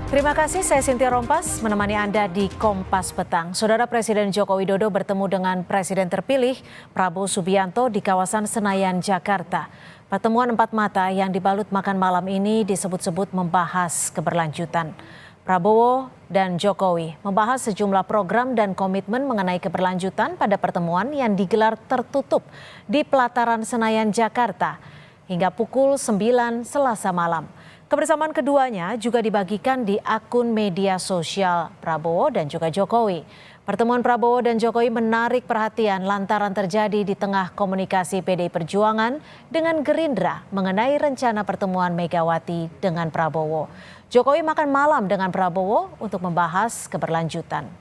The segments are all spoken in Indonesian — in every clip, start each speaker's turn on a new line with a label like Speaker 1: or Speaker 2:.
Speaker 1: Terima kasih, saya Cynthia Rompas menemani Anda di Kompas Petang. Saudara Presiden Joko Widodo bertemu dengan Presiden terpilih Prabowo Subianto di kawasan Senayan, Jakarta. Pertemuan empat mata yang dibalut makan malam ini disebut-sebut membahas keberlanjutan. Prabowo dan Jokowi membahas sejumlah program dan komitmen mengenai keberlanjutan pada pertemuan yang digelar tertutup di pelataran Senayan, Jakarta hingga pukul 9 Selasa malam. Kebersamaan keduanya juga dibagikan di akun media sosial Prabowo dan juga Jokowi. Pertemuan Prabowo dan Jokowi menarik perhatian lantaran terjadi di tengah komunikasi PDI Perjuangan dengan Gerindra mengenai rencana pertemuan Megawati dengan Prabowo. Jokowi makan malam dengan Prabowo untuk membahas keberlanjutan.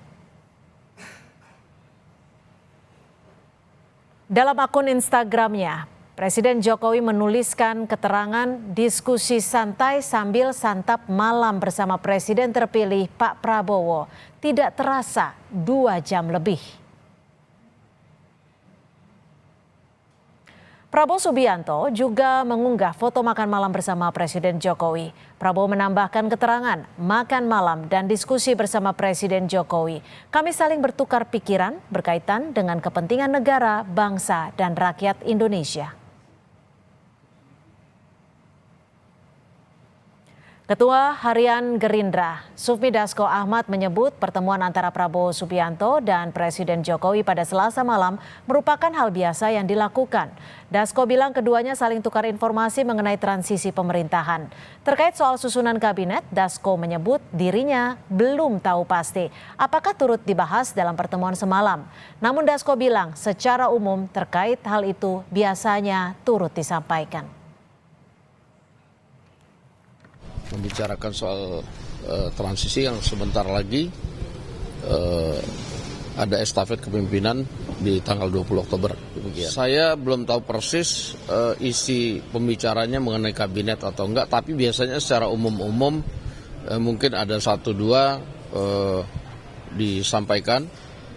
Speaker 1: Dalam akun Instagramnya, Presiden Jokowi menuliskan keterangan diskusi santai sambil santap malam bersama Presiden terpilih Pak Prabowo. Tidak terasa 2 jam lebih. Prabowo Subianto juga mengunggah foto makan malam bersama Presiden Jokowi. Prabowo menambahkan keterangan makan malam dan diskusi bersama Presiden Jokowi. Kami saling bertukar pikiran berkaitan dengan kepentingan negara, bangsa, dan rakyat Indonesia. Ketua Harian Gerindra, Sufmi Dasko Ahmad menyebut pertemuan antara Prabowo Subianto dan Presiden Jokowi pada Selasa malam merupakan hal biasa yang dilakukan. Dasko bilang keduanya saling tukar informasi mengenai transisi pemerintahan. Terkait soal susunan kabinet, Dasko menyebut dirinya belum tahu pasti apakah turut dibahas dalam pertemuan semalam. Namun Dasko bilang secara umum terkait hal itu biasanya turut disampaikan.
Speaker 2: Membicarakan soal transisi yang sebentar lagi ada estafet kepemimpinan di tanggal 20 Oktober. Demikian. Saya belum tahu persis isi pembicaranya mengenai kabinet atau enggak, tapi biasanya secara umum-umum mungkin ada 1-2 disampaikan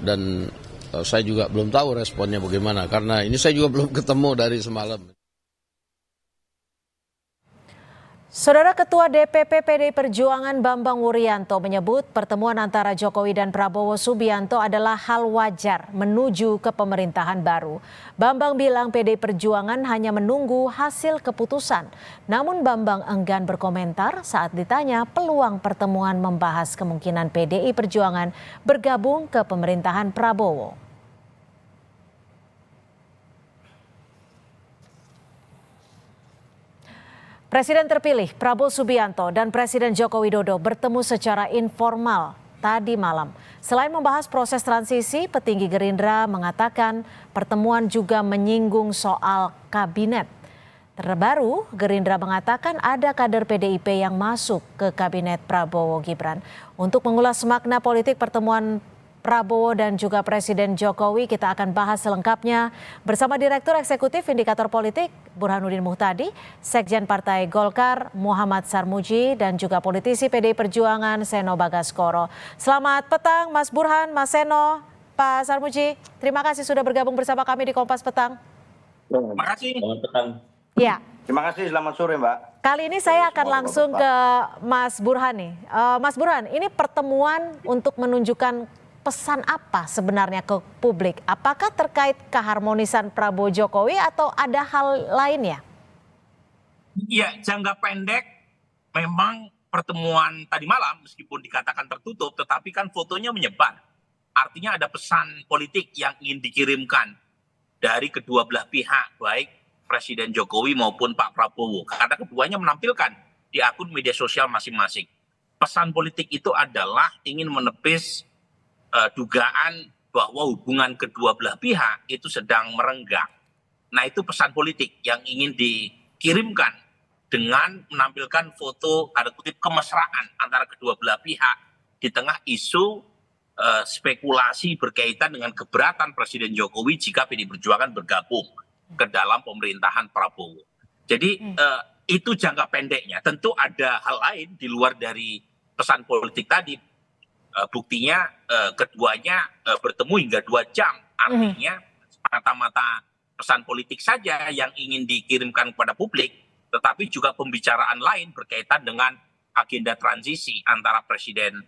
Speaker 2: dan saya juga belum tahu responnya bagaimana karena ini saya juga belum ketemu dari semalam.
Speaker 1: Saudara Ketua DPP PDI Perjuangan Bambang Wuryanto menyebut pertemuan antara Jokowi dan Prabowo Subianto adalah hal wajar menuju ke pemerintahan baru. Bambang bilang PDI Perjuangan hanya menunggu hasil keputusan. Namun Bambang enggan berkomentar saat ditanya peluang pertemuan membahas kemungkinan PDI Perjuangan bergabung ke pemerintahan Prabowo. Presiden terpilih Prabowo Subianto dan Presiden Joko Widodo bertemu secara informal tadi malam. Selain membahas proses transisi, petinggi Gerindra mengatakan pertemuan juga menyinggung soal kabinet. Terbaru, Gerindra mengatakan ada kader PDIP yang masuk ke kabinet Prabowo Gibran. Untuk mengulas makna politik pertemuan Prabowo dan juga Presiden Jokowi, kita akan bahas selengkapnya bersama Direktur Eksekutif Indikator Politik Burhanuddin Muhtadi, Sekjen Partai Golkar Muhammad Sarmuji, dan juga politisi PDI Perjuangan Seno Bagaskoro. Selamat petang Mas Burhan, Mas Seno, Pak Sarmuji. Terima kasih sudah bergabung bersama kami di Kompas Petang.
Speaker 3: Terima kasih. Selamat petang.
Speaker 1: Ya.
Speaker 3: Terima kasih, selamat sore Mbak.
Speaker 1: Kali ini saya akan langsung ke Mas Burhan nih. Mas Burhan, ini pertemuan untuk menunjukkan pesan apa sebenarnya ke publik? Apakah terkait keharmonisan Prabowo Jokowi atau ada hal lainnya?
Speaker 4: Ya, jangka pendek memang pertemuan tadi malam meskipun dikatakan tertutup tetapi kan fotonya menyebar. Artinya ada pesan politik yang ingin dikirimkan dari kedua belah pihak, baik Presiden Jokowi maupun Pak Prabowo. Karena keduanya menampilkan di akun media sosial masing-masing. Pesan politik itu adalah ingin menepis dugaan bahwa hubungan kedua belah pihak itu sedang merenggang. Nah, itu pesan politik yang ingin dikirimkan dengan menampilkan foto tanda kutip kemesraan antara kedua belah pihak di tengah isu spekulasi berkaitan dengan keberatan Presiden Jokowi jika PDI Perjuangan bergabung ke dalam pemerintahan Prabowo. Jadi itu jangka pendeknya. Tentu ada hal lain di luar dari pesan politik tadi. Buktinya keduanya bertemu hingga 2 jam. Artinya mata-mata pesan politik saja yang ingin dikirimkan kepada publik, tetapi juga pembicaraan lain berkaitan dengan agenda transisi antara Presiden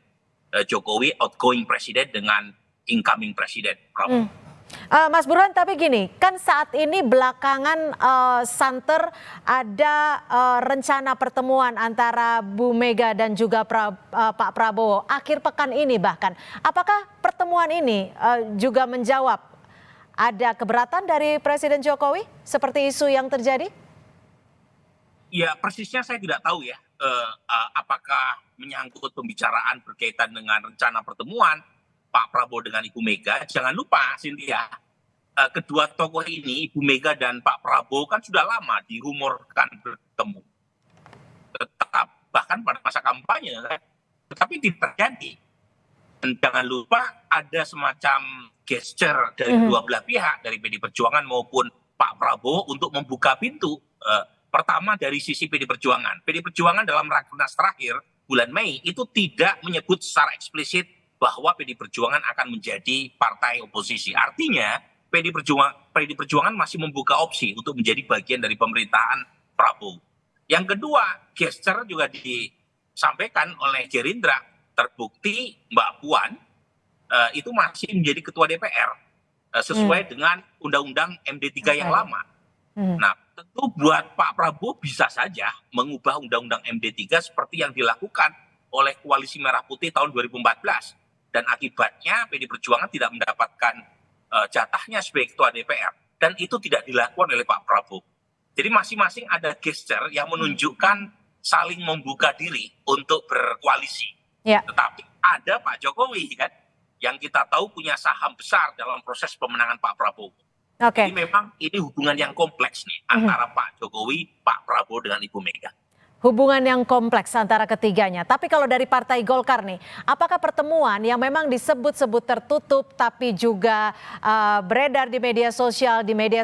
Speaker 4: Jokowi, outgoing presiden dengan incoming presiden.
Speaker 1: Mas Burhan, tapi gini, kan saat ini belakangan santer ada rencana pertemuan antara Bu Mega dan juga Pak Prabowo akhir pekan ini bahkan. Apakah pertemuan ini juga menjawab ada keberatan dari Presiden Jokowi seperti isu yang terjadi?
Speaker 4: Ya, persisnya saya tidak tahu ya, apakah menyangkut pembicaraan berkaitan dengan rencana pertemuan Pak Prabowo dengan Ibu Mega. Jangan lupa, Cynthia, kedua tokoh ini, Ibu Mega dan Pak Prabowo, kan sudah lama dirumorkan bertemu. Tetap bahkan pada masa kampanye, tetapi tidak terjadi. Dan jangan lupa ada semacam gesture dari kedua belah pihak, dari PD Perjuangan maupun Pak Prabowo untuk membuka pintu. Pertama dari sisi PD Perjuangan. PD Perjuangan dalam Rakernas terakhir bulan Mei itu tidak menyebut secara eksplisit bahwa PD Perjuangan akan menjadi partai oposisi. Artinya PD Perjuangan masih membuka opsi untuk menjadi bagian dari pemerintahan Prabowo. Yang kedua, gesture juga disampaikan oleh Gerindra. Terbukti Mbak Puan itu masih menjadi ketua DPR sesuai dengan Undang-Undang MD3 yang lama. Nah, tentu buat Pak Prabowo bisa saja mengubah Undang-Undang MD3 seperti yang dilakukan oleh Koalisi Merah Putih tahun 2014. Dan akibatnya PD Perjuangan tidak mendapatkan jatahnya sebagai ketua DPR. Dan itu tidak dilakukan oleh Pak Prabowo. Jadi masing-masing ada gesture yang menunjukkan saling membuka diri untuk berkoalisi.
Speaker 1: Ya.
Speaker 4: Tetapi ada Pak Jokowi kan, yang kita tahu punya saham besar dalam proses pemenangan Pak Prabowo. Jadi memang ini hubungan yang kompleks nih antara Pak Jokowi, Pak Prabowo dengan Ibu Mega.
Speaker 1: Hubungan yang kompleks antara ketiganya. Tapi kalau dari Partai Golkar nih, apakah pertemuan yang memang disebut-sebut tertutup tapi juga beredar di media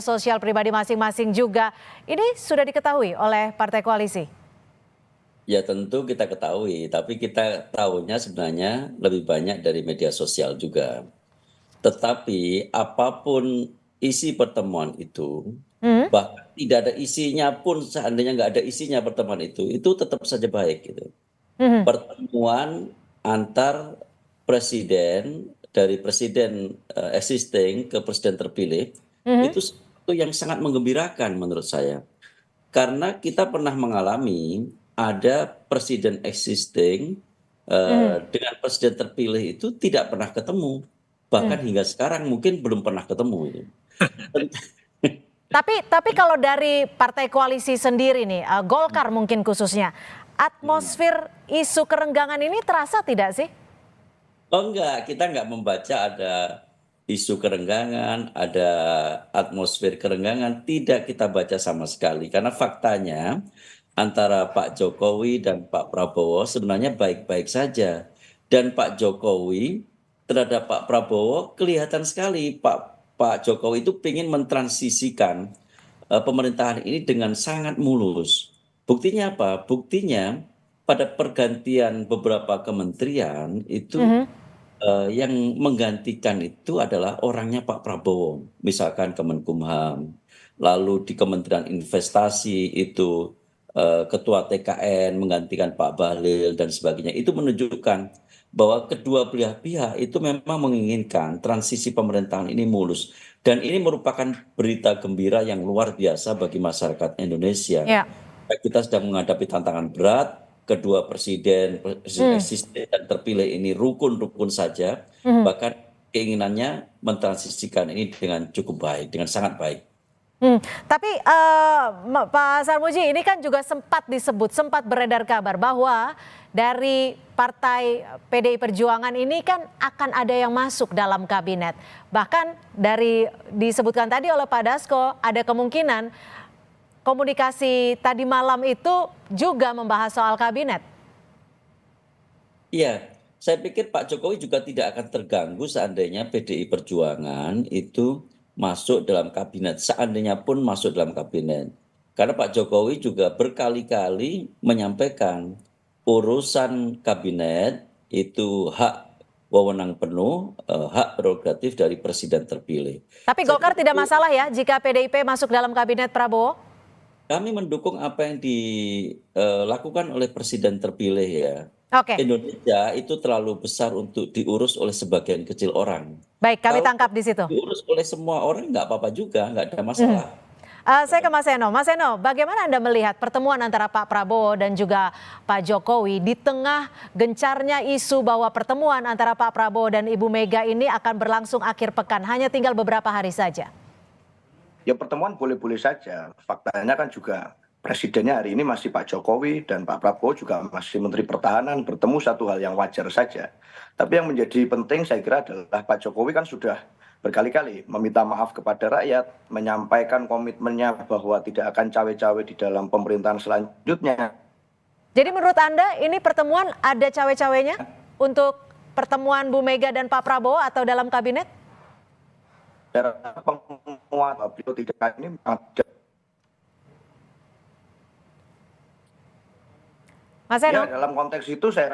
Speaker 1: sosial pribadi masing-masing juga, ini sudah diketahui oleh Partai Koalisi?
Speaker 5: Ya tentu kita ketahui, tapi kita tahunya sebenarnya lebih banyak dari media sosial juga. Tetapi apapun isi pertemuan itu, bahkan tidak ada isinya pun, seandainya nggak ada isinya pertemuan itu tetap saja baik gitu. Pertemuan antar presiden, dari presiden existing ke presiden terpilih, itu sesuatu yang sangat menggembirakan menurut saya. Karena kita pernah mengalami ada presiden existing dengan presiden terpilih itu tidak pernah ketemu. Bahkan hingga sekarang mungkin belum pernah ketemu itu.
Speaker 1: Tapi kalau dari Partai Koalisi sendiri nih, Golkar mungkin khususnya, atmosfer isu kerenggangan ini terasa tidak sih?
Speaker 5: Oh enggak, kita enggak membaca ada isu kerenggangan, ada atmosfer kerenggangan, tidak kita baca sama sekali. Karena faktanya antara Pak Jokowi dan Pak Prabowo sebenarnya baik-baik saja. Dan Pak Jokowi terhadap Pak Prabowo kelihatan sekali Pak Jokowi itu ingin mentransisikan pemerintahan ini dengan sangat mulus. Buktinya apa? Buktinya pada pergantian beberapa kementerian itu yang menggantikan itu adalah orangnya Pak Prabowo. Misalkan Kemenkumham, lalu di Kementerian Investasi itu Ketua TKN menggantikan Pak Bahlil dan sebagainya. Itu menunjukkan bahwa kedua belah pihak itu memang menginginkan transisi pemerintahan ini mulus. Dan ini merupakan berita gembira yang luar biasa bagi masyarakat Indonesia.
Speaker 1: Ya.
Speaker 5: Kita sedang menghadapi tantangan berat, kedua presiden existing dan terpilih ini rukun-rukun saja, bahkan keinginannya mentransisikan ini dengan cukup baik, dengan sangat baik.
Speaker 1: Tapi Pak Sarmuji, ini kan juga sempat beredar kabar bahwa dari Partai PDI Perjuangan ini kan akan ada yang masuk dalam kabinet. Bahkan disebutkan tadi oleh Pak Dasko, ada kemungkinan komunikasi tadi malam itu juga membahas soal kabinet.
Speaker 5: Iya, saya pikir Pak Jokowi juga tidak akan terganggu seandainya PDI Perjuangan itu masuk dalam kabinet, seandainya pun masuk dalam kabinet. Karena Pak Jokowi juga berkali-kali menyampaikan urusan kabinet itu hak wewenang penuh, hak prerogatif dari presiden terpilih.
Speaker 1: Tapi Golkar tidak masalah ya jika PDIP masuk dalam kabinet Prabowo?
Speaker 5: Kami mendukung apa yang dilakukan oleh presiden terpilih ya.
Speaker 1: Oke,
Speaker 5: Indonesia itu terlalu besar untuk diurus oleh sebagian kecil orang.
Speaker 1: baik, kami
Speaker 5: Kalau
Speaker 1: tangkap di situ.
Speaker 5: diurus oleh semua orang nggak apa-apa juga, nggak ada
Speaker 1: Mhm.
Speaker 5: masalah.
Speaker 1: Saya ke Mas Eno. Mas Eno, bagaimana Anda melihat pertemuan antara Pak Prabowo dan juga Pak Jokowi di tengah gencarnya isu bahwa pertemuan antara Pak Prabowo dan Ibu Mega ini akan berlangsung akhir pekan, hanya tinggal beberapa hari saja?
Speaker 3: Ya pertemuan boleh-boleh saja. Faktanya kan juga presidennya hari ini masih Pak Jokowi dan Pak Prabowo juga masih Menteri Pertahanan, bertemu satu hal yang wajar saja. Tapi yang menjadi penting saya kira adalah Pak Jokowi kan sudah berkali-kali meminta maaf kepada rakyat, menyampaikan komitmennya bahwa tidak akan cawe-cawe di dalam pemerintahan selanjutnya.
Speaker 1: Jadi menurut Anda ini pertemuan ada cawe-cawenya untuk pertemuan Bu Mega dan Pak Prabowo atau dalam kabinet?
Speaker 3: Saya rasa penguat beliau tidak ini
Speaker 1: Mas
Speaker 3: ya
Speaker 1: Eno?
Speaker 3: dalam konteks itu saya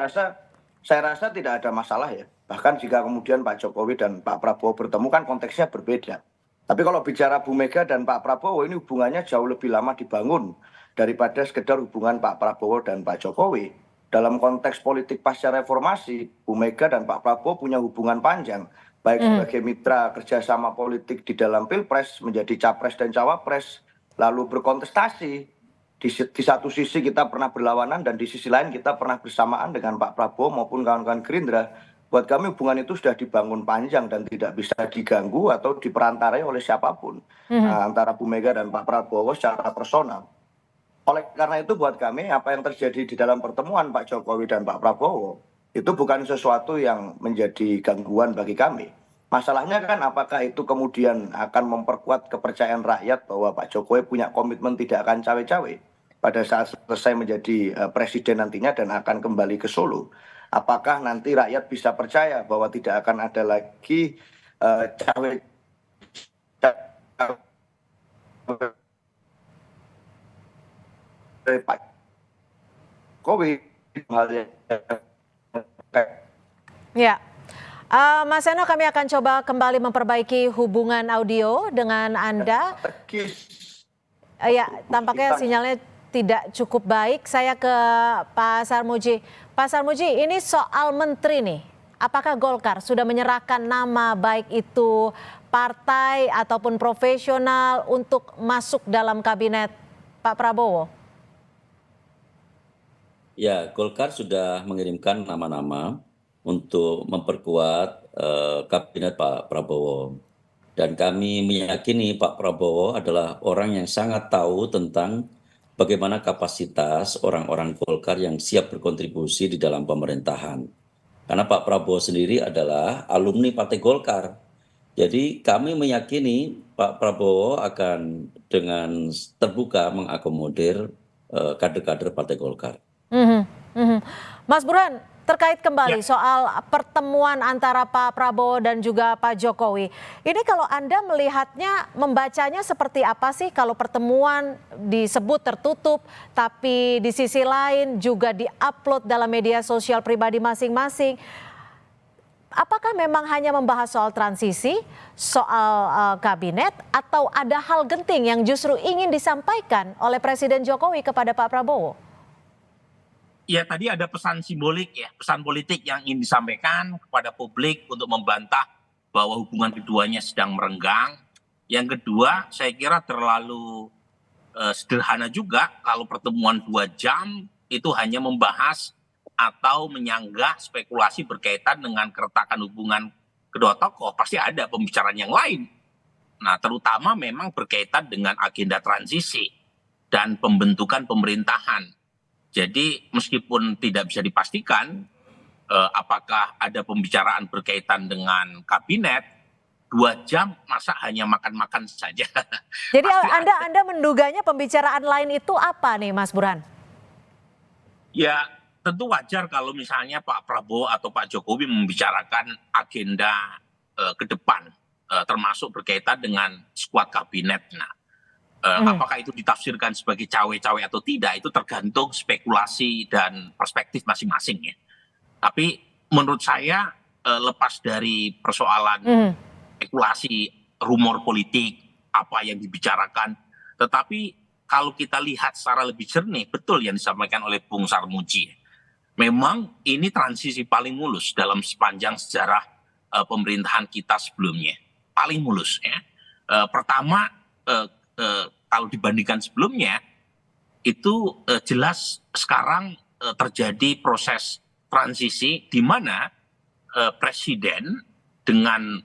Speaker 3: rasa tidak ada masalah ya. Bahkan jika kemudian Pak Jokowi dan Pak Prabowo bertemu kan konteksnya berbeda. Tapi kalau bicara Bu Mega dan Pak Prabowo ini hubungannya jauh lebih lama dibangun daripada sekedar hubungan Pak Prabowo dan Pak Jokowi. Dalam konteks politik pasca reformasi, Bu Mega dan Pak Prabowo punya hubungan panjang, baik sebagai mitra kerjasama politik di dalam Pilpres, menjadi capres dan cawapres, lalu berkontestasi. Di satu sisi kita pernah berlawanan dan di sisi lain kita pernah bersamaan dengan Pak Prabowo maupun kawan-kawan Gerindra. Buat kami hubungan itu sudah dibangun panjang dan tidak bisa diganggu atau diperantarai oleh siapapun antara Bu Mega dan Pak Prabowo secara personal. Oleh karena itu buat kami apa yang terjadi di dalam pertemuan Pak Jokowi dan Pak Prabowo itu bukan sesuatu yang menjadi gangguan bagi kami. Masalahnya kan apakah itu kemudian akan memperkuat kepercayaan rakyat bahwa Pak Jokowi punya komitmen tidak akan cawe-cawe pada saat selesai menjadi presiden nantinya dan akan kembali ke Solo. Apakah nanti rakyat bisa percaya bahwa tidak akan ada lagi cawe-cawe Pak Jokowi hal yang
Speaker 1: Ya. Mas Eno, kami akan coba kembali memperbaiki hubungan audio dengan Anda.
Speaker 3: strategis.
Speaker 1: Ya, tampaknya sinyalnya tidak cukup baik. Saya ke Pak Sarmuji. Pak Sarmuji, ini soal menteri nih. Apakah Golkar sudah menyerahkan nama baik itu partai ataupun profesional untuk masuk dalam kabinet Pak Prabowo?
Speaker 5: Ya, Golkar sudah mengirimkan nama-nama untuk memperkuat kabinet Pak Prabowo. Dan kami meyakini Pak Prabowo adalah orang yang sangat tahu tentang bagaimana kapasitas orang-orang Golkar yang siap berkontribusi di dalam pemerintahan. Karena Pak Prabowo sendiri adalah alumni Partai Golkar. Jadi kami meyakini Pak Prabowo akan dengan terbuka mengakomodir kader-kader Partai Golkar.
Speaker 1: Mas Burhan, terkait kembali soal pertemuan antara Pak Prabowo dan juga Pak Jokowi. Ini kalau Anda melihatnya, membacanya seperti apa sih kalau pertemuan disebut tertutup, tapi di sisi lain juga di-upload dalam media sosial pribadi masing-masing. Apakah memang hanya membahas soal transisi, soal kabinet, atau ada hal genting yang justru ingin disampaikan oleh Presiden Jokowi kepada Pak Prabowo?
Speaker 4: Ya tadi ada pesan simbolik ya, pesan politik yang ingin disampaikan kepada publik untuk membantah bahwa hubungan keduanya sedang merenggang. Yang kedua, saya kira terlalu sederhana juga kalau pertemuan 2 jam itu hanya membahas atau menyanggah spekulasi berkaitan dengan keretakan hubungan kedua tokoh. Pasti ada pembicaraan yang lain. Nah, terutama memang berkaitan dengan agenda transisi dan pembentukan pemerintahan. Jadi meskipun tidak bisa dipastikan apakah ada pembicaraan berkaitan dengan kabinet, 2 jam masa hanya makan-makan saja.
Speaker 1: Jadi Anda menduganya pembicaraan lain itu apa nih Mas Burhan?
Speaker 4: Ya tentu wajar kalau misalnya Pak Prabowo atau Pak Jokowi membicarakan agenda ke depan, termasuk berkaitan dengan skuad kabinet. Nah, apakah itu ditafsirkan sebagai cawe-cawe atau tidak, itu tergantung spekulasi dan perspektif masing-masing ya. Tapi menurut saya lepas dari persoalan spekulasi, rumor politik, apa yang dibicarakan, tetapi kalau kita lihat secara lebih jernih, betul yang disampaikan oleh Bung Sarmuji. Memang ini transisi paling mulus dalam sepanjang sejarah pemerintahan kita sebelumnya. Paling mulus ya. Pertama, kalau dibandingkan sebelumnya, itu jelas sekarang terjadi proses transisi di mana presiden dengan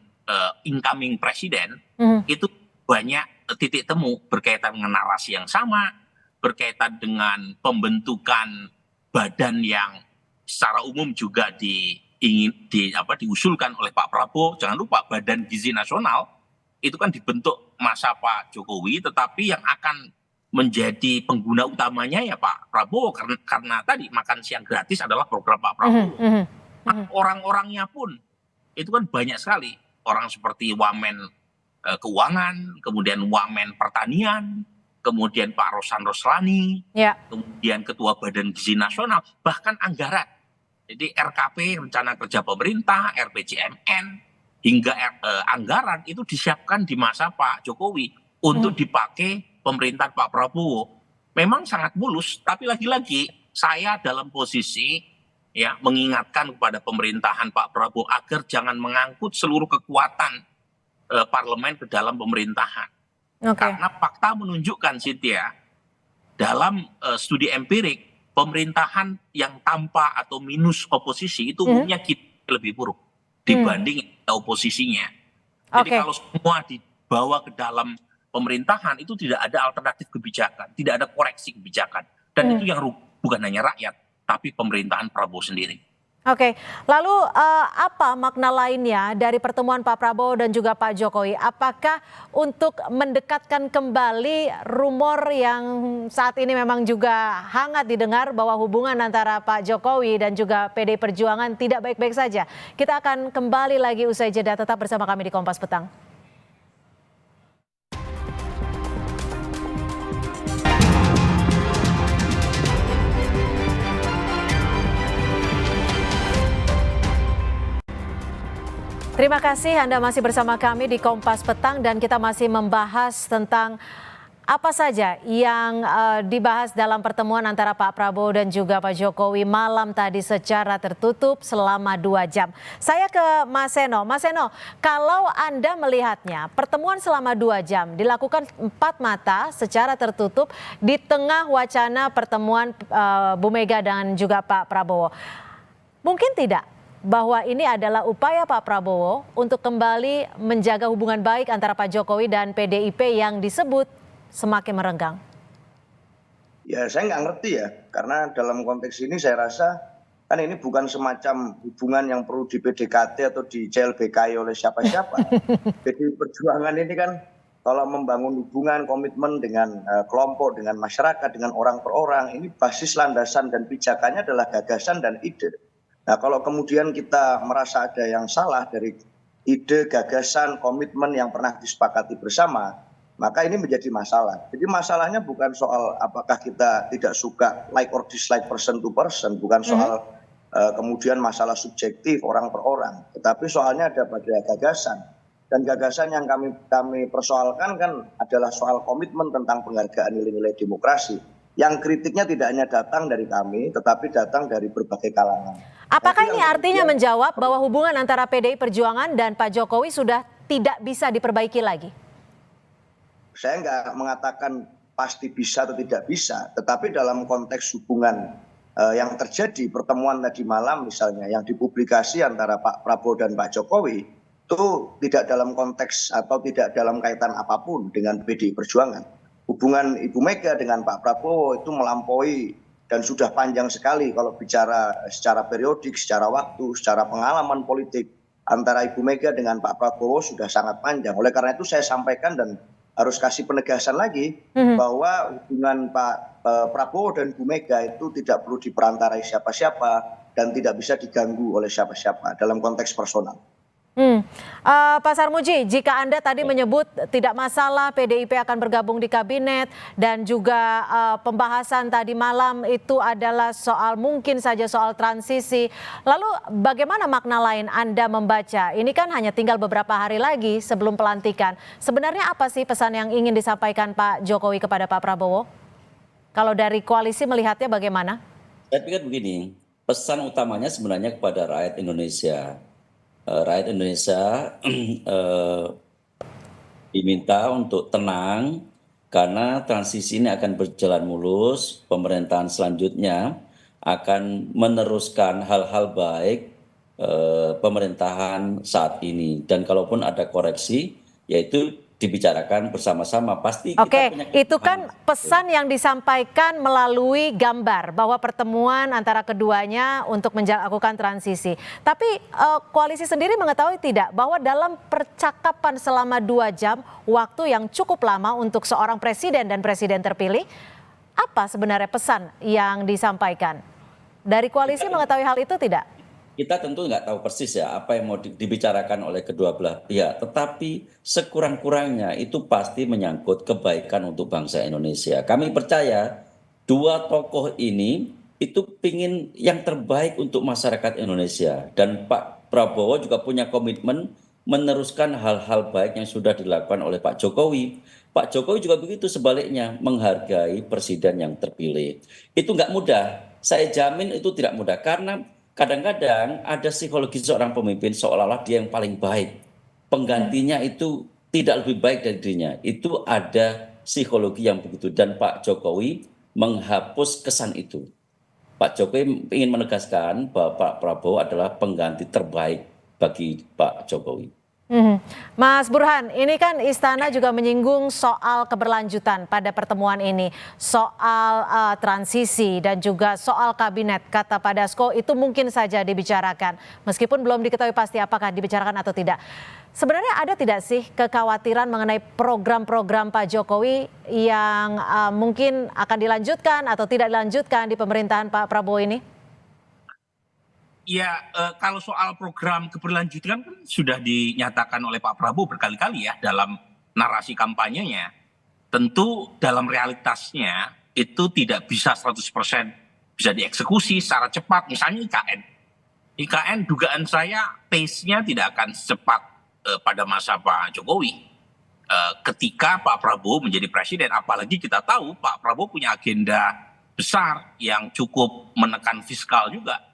Speaker 4: incoming presiden itu banyak titik temu berkaitan dengan narasi yang sama, berkaitan dengan pembentukan badan yang secara umum juga diusulkan oleh Pak Prabowo. Jangan lupa Badan Gizi Nasional itu kan dibentuk masa Pak Jokowi, tetapi yang akan menjadi pengguna utamanya ya Pak Prabowo, karena tadi makan siang gratis adalah program Pak Prabowo. Orang-orangnya pun itu kan banyak sekali, orang seperti Wamen Keuangan, kemudian Wamen Pertanian, kemudian Pak Rosan Roslani, kemudian Ketua Badan Gizi Nasional, bahkan anggaran. Jadi RKP, Rencana Kerja Pemerintah, RPJMN, hingga anggaran itu disiapkan di masa Pak Jokowi untuk dipakai pemerintahan Pak Prabowo. Memang sangat mulus, tapi lagi-lagi saya dalam posisi ya mengingatkan kepada pemerintahan Pak Prabowo agar jangan mengangkut seluruh kekuatan parlemen ke dalam pemerintahan. Karena fakta menunjukkan, Cynthia, dalam studi empirik, pemerintahan yang tanpa atau minus oposisi itu umumnya lebih buruk dibanding oposisinya. Jadi kalau semua dibawa ke dalam pemerintahan, itu tidak ada alternatif kebijakan, tidak ada koreksi kebijakan. Dan itu yang bukan hanya rakyat, tapi pemerintahan Prabowo sendiri.
Speaker 1: Oke, lalu apa makna lainnya dari pertemuan Pak Prabowo dan juga Pak Jokowi? Apakah untuk mendekatkan kembali rumor yang saat ini memang juga hangat didengar bahwa hubungan antara Pak Jokowi dan juga PDI Perjuangan tidak baik-baik saja? Kita akan kembali lagi usai jeda, tetap bersama kami di Kompas Petang. Terima kasih Anda masih bersama kami di Kompas Petang dan kita masih membahas tentang apa saja yang dibahas dalam pertemuan antara Pak Prabowo dan juga Pak Jokowi malam tadi secara tertutup selama 2 jam. Saya ke Mas Seno. Mas Seno, kalau Anda melihatnya pertemuan selama 2 jam dilakukan 4 mata secara tertutup di tengah wacana pertemuan Bu Mega dan juga Pak Prabowo. Mungkin tidak bahwa ini adalah upaya Pak Prabowo untuk kembali menjaga hubungan baik antara Pak Jokowi dan PDIP yang disebut semakin merenggang?
Speaker 3: Ya saya nggak ngerti ya, karena dalam konteks ini saya rasa kan ini bukan semacam hubungan yang perlu di PDKT atau di CLBK oleh siapa-siapa. PDI Perjuangan ini kan kalau membangun hubungan komitmen dengan kelompok, dengan masyarakat, dengan orang per orang, ini basis landasan dan pijakannya adalah gagasan dan ide. Nah kalau kemudian kita merasa ada yang salah dari ide, gagasan, komitmen yang pernah disepakati bersama, maka ini menjadi masalah. Jadi masalahnya bukan soal apakah kita tidak suka like or dislike person to person, bukan soal kemudian masalah subjektif orang per orang, tetapi soalnya ada pada gagasan. Dan gagasan yang kami persoalkan kan adalah soal komitmen tentang penghargaan nilai-nilai demokrasi. Yang kritiknya tidak hanya datang dari kami, tetapi datang dari berbagai kalangan.
Speaker 1: Apakah ini artinya menjawab bahwa hubungan antara PDI Perjuangan dan Pak Jokowi sudah tidak bisa diperbaiki lagi?
Speaker 3: Saya nggak mengatakan pasti bisa atau tidak bisa, tetapi dalam konteks hubungan yang terjadi pertemuan tadi malam misalnya yang dipublikasi antara Pak Prabowo dan Pak Jokowi itu tidak dalam konteks atau tidak dalam kaitan apapun dengan PDI Perjuangan. Hubungan Ibu Mega dengan Pak Prabowo itu melampaui dan sudah panjang sekali kalau bicara secara periodik, secara waktu, secara pengalaman politik antara Ibu Mega dengan Pak Prabowo sudah sangat panjang. Oleh karena itu saya sampaikan dan harus kasih penegasan lagi bahwa hubungan Pak Prabowo dan Bu Mega itu tidak perlu diperantarai siapa-siapa dan tidak bisa diganggu oleh siapa-siapa dalam konteks personal.
Speaker 1: Pak Sarmuji, jika Anda tadi menyebut tidak masalah PDIP akan bergabung di kabinet dan juga pembahasan tadi malam itu adalah soal mungkin saja soal transisi. Lalu bagaimana makna lain Anda membaca? Ini kan hanya tinggal beberapa hari lagi sebelum pelantikan. Sebenarnya apa sih pesan yang ingin disampaikan Pak Jokowi kepada Pak Prabowo? Kalau dari koalisi melihatnya bagaimana?
Speaker 5: Saya pikir begini, pesan utamanya sebenarnya kepada rakyat Indonesia. Rakyat Indonesia diminta untuk tenang karena transisi ini akan berjalan mulus. Pemerintahan selanjutnya akan meneruskan hal-hal baik pemerintahan saat ini. Dan kalaupun ada koreksi, yaitu dibicarakan bersama-sama. Pasti kita punya
Speaker 1: itu kan pesan yang disampaikan melalui gambar bahwa pertemuan antara keduanya untuk melakukan transisi. Tapi koalisi sendiri mengetahui tidak bahwa dalam percakapan selama 2 jam, waktu yang cukup lama untuk seorang presiden dan presiden terpilih, apa sebenarnya pesan yang disampaikan? Dari koalisi mengetahui hal itu tidak?
Speaker 5: Kita tentu nggak tahu persis ya apa yang mau dibicarakan oleh kedua belah pihak, tetapi sekurang-kurangnya itu pasti menyangkut kebaikan untuk bangsa Indonesia. Kami percaya dua tokoh ini itu pingin yang terbaik untuk masyarakat Indonesia, dan Pak Prabowo juga punya komitmen meneruskan hal-hal baik yang sudah dilakukan oleh Pak Jokowi. Pak Jokowi juga begitu sebaliknya, menghargai presiden yang terpilih. Itu nggak mudah, saya jamin itu tidak mudah, karena kadang-kadang ada psikologi seorang pemimpin seolah-olah dia yang paling baik. Penggantinya itu tidak lebih baik dari dirinya. Itu ada psikologi yang begitu. Dan Pak Jokowi menghapus kesan itu. Pak Jokowi ingin menegaskan bahwa Pak Prabowo adalah pengganti terbaik bagi Pak Jokowi.
Speaker 1: Mas Burhan, ini kan Istana juga menyinggung soal keberlanjutan pada pertemuan ini, soal transisi dan juga soal kabinet. Kata Pak Dasko itu mungkin saja dibicarakan, meskipun belum diketahui pasti apakah dibicarakan atau tidak. Sebenarnya ada tidak sih kekhawatiran mengenai program-program Pak Jokowi yang mungkin akan dilanjutkan atau tidak dilanjutkan di pemerintahan Pak Prabowo ini?
Speaker 4: Ya, kalau soal program keberlanjutan kan sudah dinyatakan oleh Pak Prabowo berkali-kali ya dalam narasi kampanyenya. Tentu dalam realitasnya itu tidak bisa 100% bisa dieksekusi secara cepat. Misalnya IKN. IKN dugaan saya pace-nya tidak akan secepat pada masa Pak Jokowi. Ketika Pak Prabowo menjadi presiden, apalagi kita tahu Pak Prabowo punya agenda besar yang cukup menekan fiskal juga.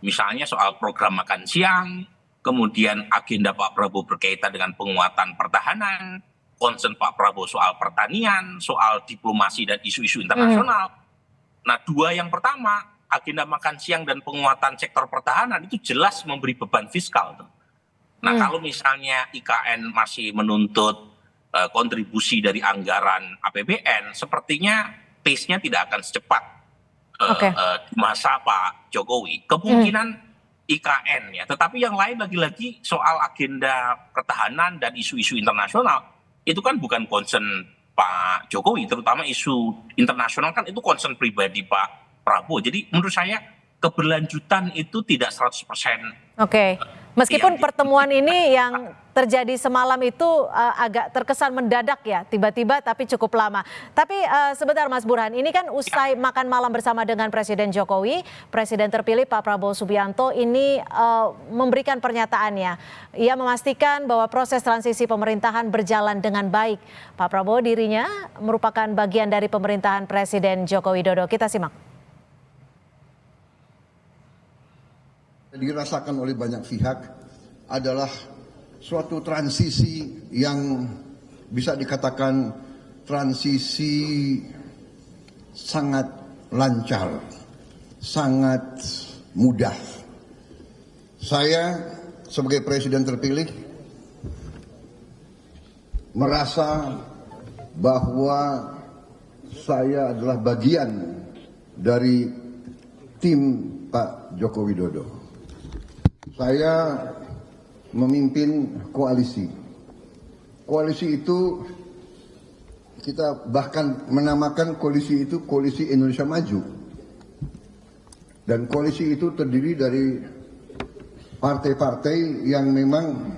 Speaker 4: Misalnya soal program makan siang, kemudian agenda Pak Prabowo berkaitan dengan penguatan pertahanan, concern Pak Prabowo soal pertanian, soal diplomasi dan isu-isu internasional. Nah, dua yang pertama, agenda makan siang dan penguatan sektor pertahanan itu jelas memberi beban fiskal. Nah, kalau misalnya IKN masih menuntut kontribusi dari anggaran APBN, sepertinya pace-nya tidak akan secepat di masa Pak Jokowi. Kemungkinan IKN ya, tetapi yang lain lagi-lagi soal agenda pertahanan dan isu-isu internasional itu kan bukan concern Pak Jokowi, terutama isu internasional kan itu concern pribadi Pak Prabowo. Jadi menurut saya keberlanjutan itu tidak 100%.
Speaker 1: Meskipun pertemuan ini yang terjadi semalam itu agak terkesan mendadak ya, tiba-tiba tapi cukup lama. Tapi sebentar Mas Burhan, ini kan usai makan malam bersama dengan Presiden Jokowi, Presiden terpilih Pak Prabowo Subianto ini memberikan pernyataannya. Ia memastikan bahwa proses transisi pemerintahan berjalan dengan baik. Pak Prabowo dirinya merupakan bagian dari pemerintahan Presiden Joko Widodo. Kita simak.
Speaker 6: Dirasakan oleh banyak pihak adalah suatu transisi yang bisa dikatakan transisi sangat lancar, sangat mudah. Saya sebagai presiden terpilih merasa bahwa saya adalah bagian dari tim Pak Joko Widodo. Saya memimpin koalisi. Koalisi itu kita bahkan menamakan koalisi itu Koalisi Indonesia Maju. Dan koalisi itu terdiri dari partai-partai yang memang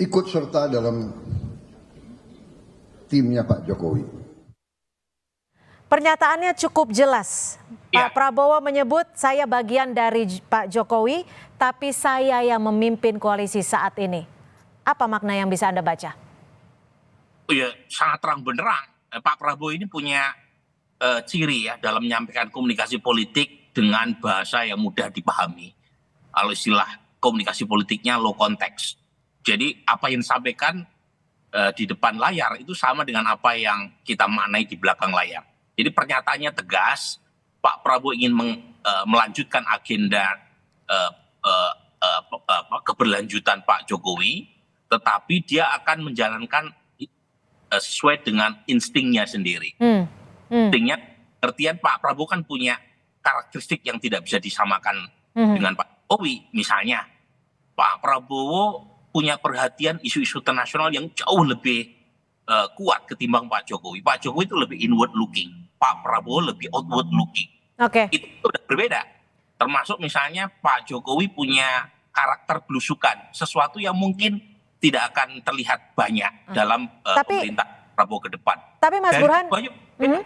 Speaker 6: ikut serta dalam timnya Pak Jokowi.
Speaker 1: Pernyataannya cukup jelas.
Speaker 4: Ya.
Speaker 1: Pak Prabowo menyebut saya bagian dari Pak Jokowi, tapi saya yang memimpin koalisi saat ini. Apa makna yang bisa Anda baca?
Speaker 4: Oh ya, sangat terang benderang. Pak Prabowo ini punya ciri ya dalam menyampaikan komunikasi politik dengan bahasa yang mudah dipahami. Kalau istilah komunikasi politiknya low context. Jadi apa yang disampaikan di depan layar itu sama dengan apa yang kita maknai di belakang layar. Jadi pernyataannya tegas, Pak Prabowo ingin melanjutkan agenda keberlanjutan Pak Jokowi, tetapi dia akan menjalankan sesuai dengan instingnya sendiri. Instingnya, artian Pak Prabowo kan punya karakteristik yang tidak bisa disamakan dengan Pak Jokowi. Misalnya, Pak Prabowo punya perhatian isu-isu internasional yang jauh lebih kuat ketimbang Pak Jokowi. Pak Jokowi itu lebih inward looking, Pak Prabowo lebih outward looking.
Speaker 1: Oke.
Speaker 4: Itu sudah berbeda. Termasuk misalnya Pak Jokowi punya karakter belusukan, sesuatu yang mungkin tidak akan terlihat banyak dalam pemerintah Prabowo ke depan.
Speaker 1: Tapi Mas
Speaker 4: Dari
Speaker 1: Burhan,
Speaker 4: beda.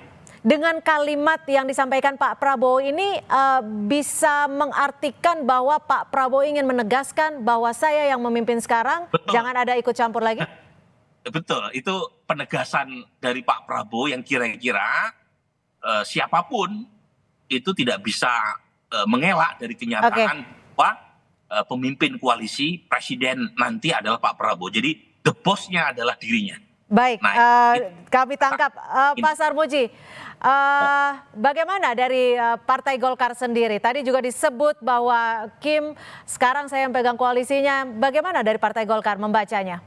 Speaker 1: dengan kalimat yang disampaikan Pak Prabowo ini bisa mengartikan bahwa Pak Prabowo ingin menegaskan bahwa saya yang memimpin sekarang,
Speaker 4: Betul.
Speaker 1: jangan ada ikut campur lagi?
Speaker 4: Betul, itu penegasan dari Pak Prabowo yang kira-kira siapapun itu tidak bisa mengelak dari kenyataan bahwa pemimpin koalisi presiden nanti adalah Pak Prabowo. Jadi the boss-nya adalah dirinya.
Speaker 1: Baik,
Speaker 4: Nah,
Speaker 1: kami tangkap. Pak Sarmuji, bagaimana dari Partai Golkar sendiri? Tadi juga disebut bahwa Kim sekarang saya yang pegang koalisinya. Bagaimana dari Partai Golkar membacanya?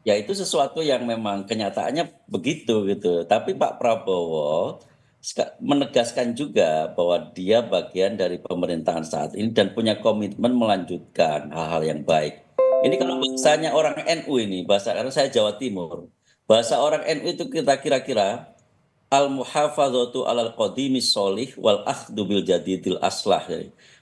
Speaker 5: Ya itu sesuatu yang memang kenyataannya begitu gitu. Tapi Pak Prabowo menegaskan juga bahwa dia bagian dari pemerintahan saat ini dan punya komitmen melanjutkan hal-hal yang baik. Ini kalau bahasanya orang NU ini, karena saya Jawa Timur, bahasa orang NU itu kita kira-kira al-muhafadzatu alal qadimis sholih wal akhdhu bil jadidil aslah.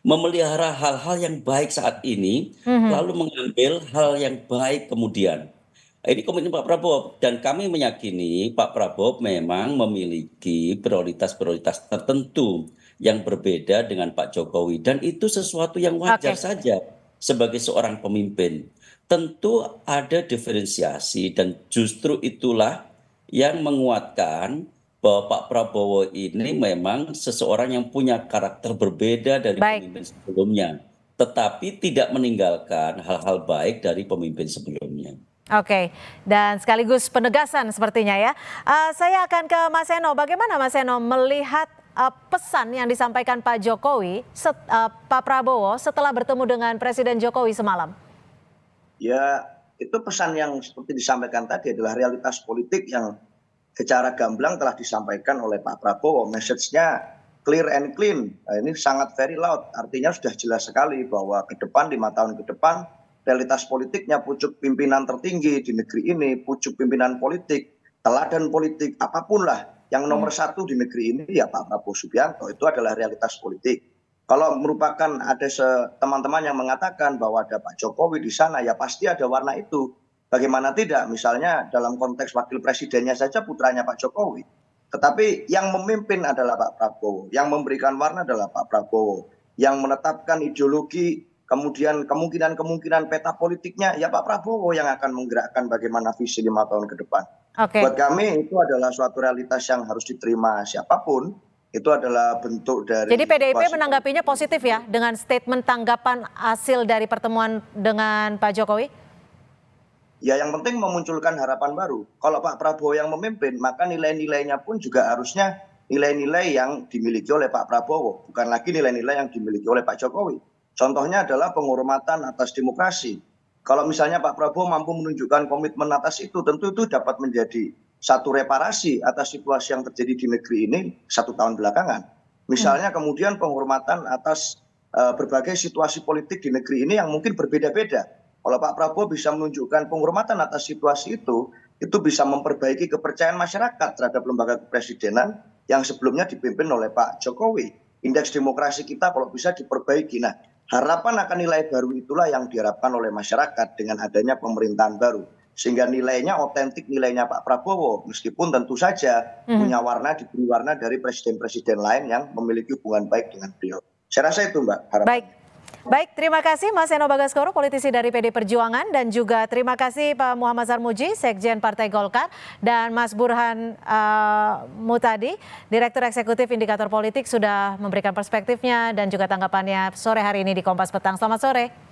Speaker 5: Memelihara hal-hal yang baik saat ini, lalu mengambil hal yang baik kemudian. Ini komitmen Pak Prabowo dan kami meyakini Pak Prabowo memang memiliki prioritas-prioritas tertentu yang berbeda dengan Pak Jokowi dan itu sesuatu yang wajar saja sebagai seorang pemimpin. Tentu ada diferensiasi dan justru itulah yang menguatkan bahwa Pak Prabowo ini memang seseorang yang punya karakter berbeda dari pemimpin sebelumnya, tetapi tidak meninggalkan hal-hal baik dari pemimpin sebelumnya.
Speaker 1: Oke, dan sekaligus penegasan sepertinya ya. Saya akan ke Mas Eno. Bagaimana Mas Eno melihat pesan yang disampaikan Pak Jokowi, Pak Prabowo setelah bertemu dengan Presiden Jokowi semalam?
Speaker 3: Ya, itu pesan yang seperti disampaikan tadi adalah realitas politik yang secara gamblang telah disampaikan oleh Pak Prabowo. Message-nya clear and clean. Nah, ini sangat very loud. Artinya sudah jelas sekali bahwa ke depan, 5 tahun ke depan, realitas politiknya pucuk pimpinan tertinggi di negeri ini, pucuk pimpinan politik, teladan politik, apapun lah yang nomor satu di negeri ini ya Pak Prabowo Subianto. Itu adalah realitas politik. Kalau merupakan ada teman-teman yang mengatakan bahwa ada Pak Jokowi di sana, ya pasti ada warna itu. Bagaimana tidak? Misalnya dalam konteks wakil presidennya saja putranya Pak Jokowi. Tetapi yang memimpin adalah Pak Prabowo, yang memberikan warna adalah Pak Prabowo, yang menetapkan ideologi, kemudian kemungkinan peta politiknya ya Pak Prabowo yang akan menggerakkan bagaimana visi 5 tahun ke depan. Buat kami itu adalah suatu realitas yang harus diterima siapapun. Itu adalah bentuk dari.
Speaker 1: Jadi PDIP menanggapinya positif ya dengan statement tanggapan hasil dari pertemuan dengan Pak Jokowi?
Speaker 3: Ya yang penting memunculkan harapan baru. Kalau Pak Prabowo yang memimpin maka nilai-nilainya pun juga harusnya nilai-nilai yang dimiliki oleh Pak Prabowo. Bukan lagi nilai-nilai yang dimiliki oleh Pak Jokowi. Contohnya adalah penghormatan atas demokrasi. Kalau misalnya Pak Prabowo mampu menunjukkan komitmen atas itu, tentu itu dapat menjadi satu reparasi atas situasi yang terjadi di negeri ini 1 tahun belakangan. Misalnya kemudian penghormatan atas berbagai situasi politik di negeri ini yang mungkin berbeda-beda. Kalau Pak Prabowo bisa menunjukkan penghormatan atas situasi itu bisa memperbaiki kepercayaan masyarakat terhadap lembaga kepresidenan yang sebelumnya dipimpin oleh Pak Jokowi. indeks demokrasi kita kalau bisa diperbaiki. Nah, harapan akan nilai baru itulah yang diharapkan oleh masyarakat dengan adanya pemerintahan baru. Sehingga nilainya otentik, nilainya Pak Prabowo, meskipun tentu saja punya warna, diberi warna dari presiden-presiden lain yang memiliki hubungan baik dengan beliau. Saya rasa itu, Mbak, harapan.
Speaker 1: Baik, terima kasih Mas Eno Bagaskoro, politisi dari PD Perjuangan, dan juga terima kasih Pak Muhammad Sarmuji, Sekjen Partai Golkar, dan Mas Burhan Mutadi, Direktur Eksekutif Indikator Politik, sudah memberikan perspektifnya dan juga tanggapannya sore hari ini di Kompas Petang. Selamat sore.